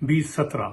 2017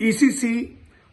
ECC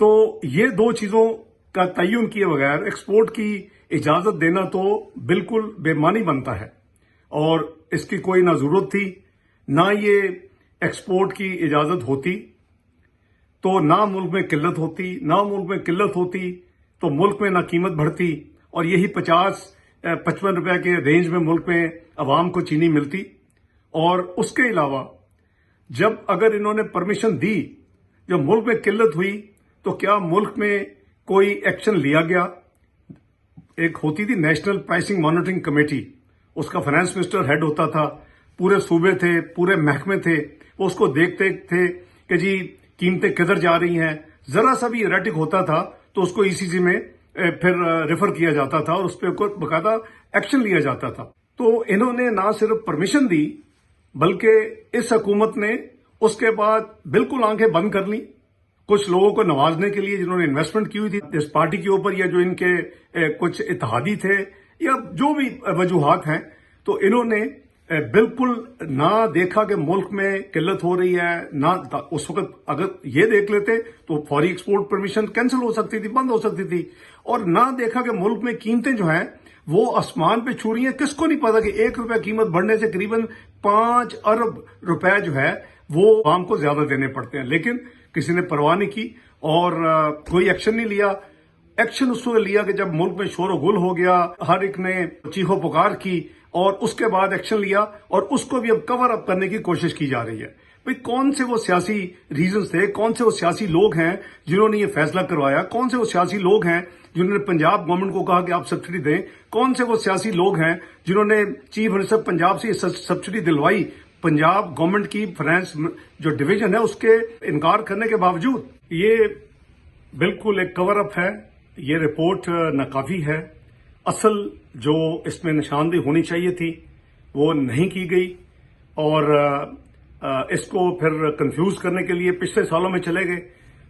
تو یہ دو چیزوں کا تعین کیے بغیر ایکسپورٹ کی اجازت دینا تو بالکل بے معنی بنتا ہے، اور اس کی کوئی نہ ضرورت تھی نہ یہ ایکسپورٹ کی اجازت ہوتی تو نہ ملک میں قلت ہوتی، نہ ملک میں قلت ہوتی تو ملک میں نہ قیمت بڑھتی، اور یہی 50-55 روپے کے رینج میں ملک میں عوام کو چینی ملتی۔ اور اس کے علاوہ جب اگر انہوں نے پرمیشن دی، جب ملک میں قلت ہوئی تو کیا ملک میں کوئی ایکشن لیا گیا؟ ایک ہوتی تھی نیشنل پرائسنگ مانیٹرنگ کمیٹی، اس کا فائنانس منسٹر ہیڈ ہوتا تھا، پورے صوبے تھے، پورے محکمے تھے، وہ اس کو دیکھتے تھے کہ جی قیمتیں کدھر جا رہی ہیں، ذرا سا بھی ایرٹک ہوتا تھا تو اس کو ECC میں پھر ریفر کیا جاتا تھا اور اس پہ باقاعدہ ایکشن لیا جاتا تھا۔ تو انہوں نے نہ صرف پرمیشن دی بلکہ اس حکومت نے اس کے بعد بالکل آنکھیں بند کر لی کچھ لوگوں کو نوازنے کے لیے جنہوں نے انویسٹمنٹ کی ہوئی تھی اس پارٹی کے اوپر، یا جو ان کے کچھ اتحادی تھے، یا جو بھی وجوہات ہیں، تو انہوں نے بالکل نہ دیکھا کہ ملک میں قلت ہو رہی ہے، نہ اس وقت اگر یہ دیکھ لیتے تو فوری ایکسپورٹ پرمیشن کینسل ہو سکتی تھی، بند ہو سکتی تھی، اور نہ دیکھا کہ ملک میں قیمتیں جو ہیں وہ آسمان پہ چھو رہی ہیں۔ کس کو نہیں پتا کہ 1 روپے قیمت بڑھنے سے قریباً 5 ارب روپے جو ہے وہ عوام کو زیادہ دینے پڑتے ہیں، لیکن کسی نے پرواہ نہیں کی اور کوئی ایکشن نہیں لیا۔ ایکشن اس وقت لیا کہ جب ملک میں شور و گل ہو گیا، ہر ایک نے چیخو پکار کی، اور اس کے بعد ایکشن لیا، اور اس کو بھی اب کور اپ کرنے کی کوشش کی جا رہی ہے۔ بھئی کون سے وہ سیاسی ریزنز تھے، کون سے وہ سیاسی لوگ ہیں جنہوں نے یہ فیصلہ کروایا، کون سے وہ سیاسی لوگ ہیں جنہوں نے پنجاب گورنمنٹ کو کہا کہ آپ سبسڈی دیں، کون سے وہ سیاسی لوگ ہیں جنہوں نے چیف منسٹر پنجاب سے یہ سبسڈی دلوائی پنجاب گورنمنٹ کی فائنانس جو ڈویژن ہے اس کے انکار کرنے کے باوجود۔ یہ بالکل ایک کور اپ ہے، یہ رپورٹ ناکافی ہے، اصل جو اس میں نشاندہی ہونی چاہیے تھی وہ نہیں کی گئی، اور اس کو پھر کنفیوز کرنے کے لیے پچھلے سالوں میں چلے گئے۔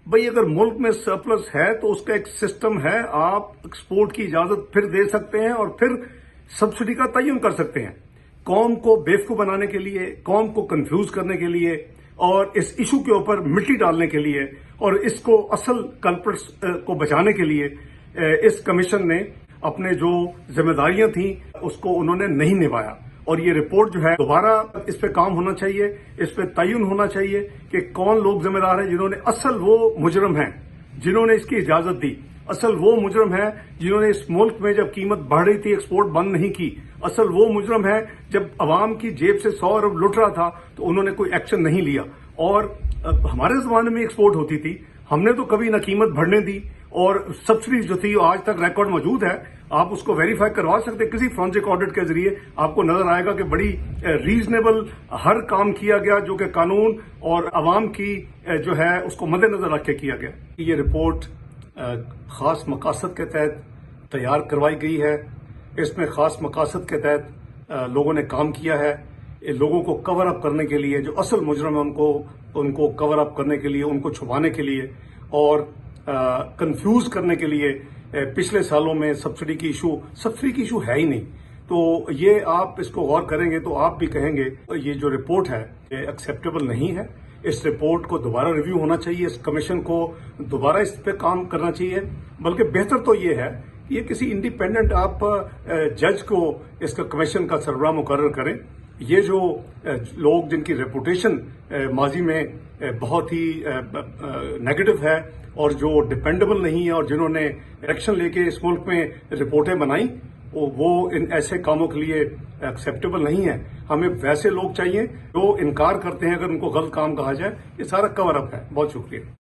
بھئی اگر ملک میں سرپلس ہے تو اس کا ایک سسٹم ہے، آپ ایکسپورٹ کی اجازت پھر دے سکتے ہیں اور پھر سبسڈی کا تعین کر سکتے ہیں۔ قوم کو بیوقوف بنانے کے لیے، قوم کو کنفیوز کرنے کے لیے، اور اس ایشو کے اوپر مٹی ڈالنے کے لیے، اور اس کو اصل کلپرٹس کو بچانے کے لیے اس کمیشن نے اپنے جو ذمہ داریاں تھیں اس کو انہوں نے نہیں نبھایا، اور یہ رپورٹ جو ہے دوبارہ اس پہ کام ہونا چاہیے، اس پہ تعین ہونا چاہیے کہ کون لوگ ذمہ دار ہیں جنہوں نے اصل وہ مجرم ہیں جنہوں نے اس کی اجازت دی، اصل وہ مجرم ہیں جنہوں نے اس ملک میں جب قیمت بڑھ رہی تھی ایکسپورٹ بند نہیں کی، اصل وہ مجرم ہے جب عوام کی جیب سے 100 ارب لٹ رہا تھا تو انہوں نے کوئی ایکشن نہیں لیا۔ اور ہمارے زمانے میں ایکسپورٹ ہوتی تھی، ہم نے تو کبھی نہ قیمت بڑھنے دی، اور سبسڈی جو تھی آج تک ریکارڈ موجود ہے، آپ اس کو ویریفائی کروا سکتے کسی فورنسک آڈٹ کے ذریعے، آپ کو نظر آئے گا کہ بڑی ریزنیبل ہر کام کیا گیا جو کہ قانون اور عوام کی جو ہے اس کو مد نظر رکھ کے کیا گیا۔ یہ رپورٹ خاص مقاصد کے تحت تیار کروائی گئی ہے، اس میں خاص مقاصد کے تحت لوگوں نے کام کیا ہے، لوگوں کو کور اپ کرنے کے لیے، جو اصل مجرم ہے ان کو کور اپ کرنے کے لیے، ان کو چھپانے کے لیے، اور کنفیوز کرنے کے لیے۔ پچھلے سالوں میں سبسڈی کی ایشو ہے ہی نہیں، تو یہ آپ اس کو غور کریں گے تو آپ بھی کہیں گے یہ جو رپورٹ ہے یہ ایکسیپٹیبل نہیں ہے، اس رپورٹ کو دوبارہ ریویو ہونا چاہیے، اس کمیشن کو دوبارہ اس پہ کام کرنا چاہیے، بلکہ بہتر تو یہ ہے کہ یہ کسی انڈیپینڈنٹ آپ جج کو اس کا کمیشن کا سربراہ مقرر کریں۔ یہ جو لوگ جن کی ریپوٹیشن ماضی میں بہت ہی نیگیٹو ہے اور جو ڈیپینڈیبل نہیں ہے، اور جنہوں نے ایکشن لے کے اس ملک میں رپورٹیں بنائیں، وہ ان ایسے کاموں کے لیے ایکسیپٹیبل نہیں ہے۔ ہمیں ویسے لوگ چاہیے جو انکار کرتے ہیں اگر ان کو غلط کام کہا جائے۔ یہ سارا کور اپ ہے۔ بہت شکریہ۔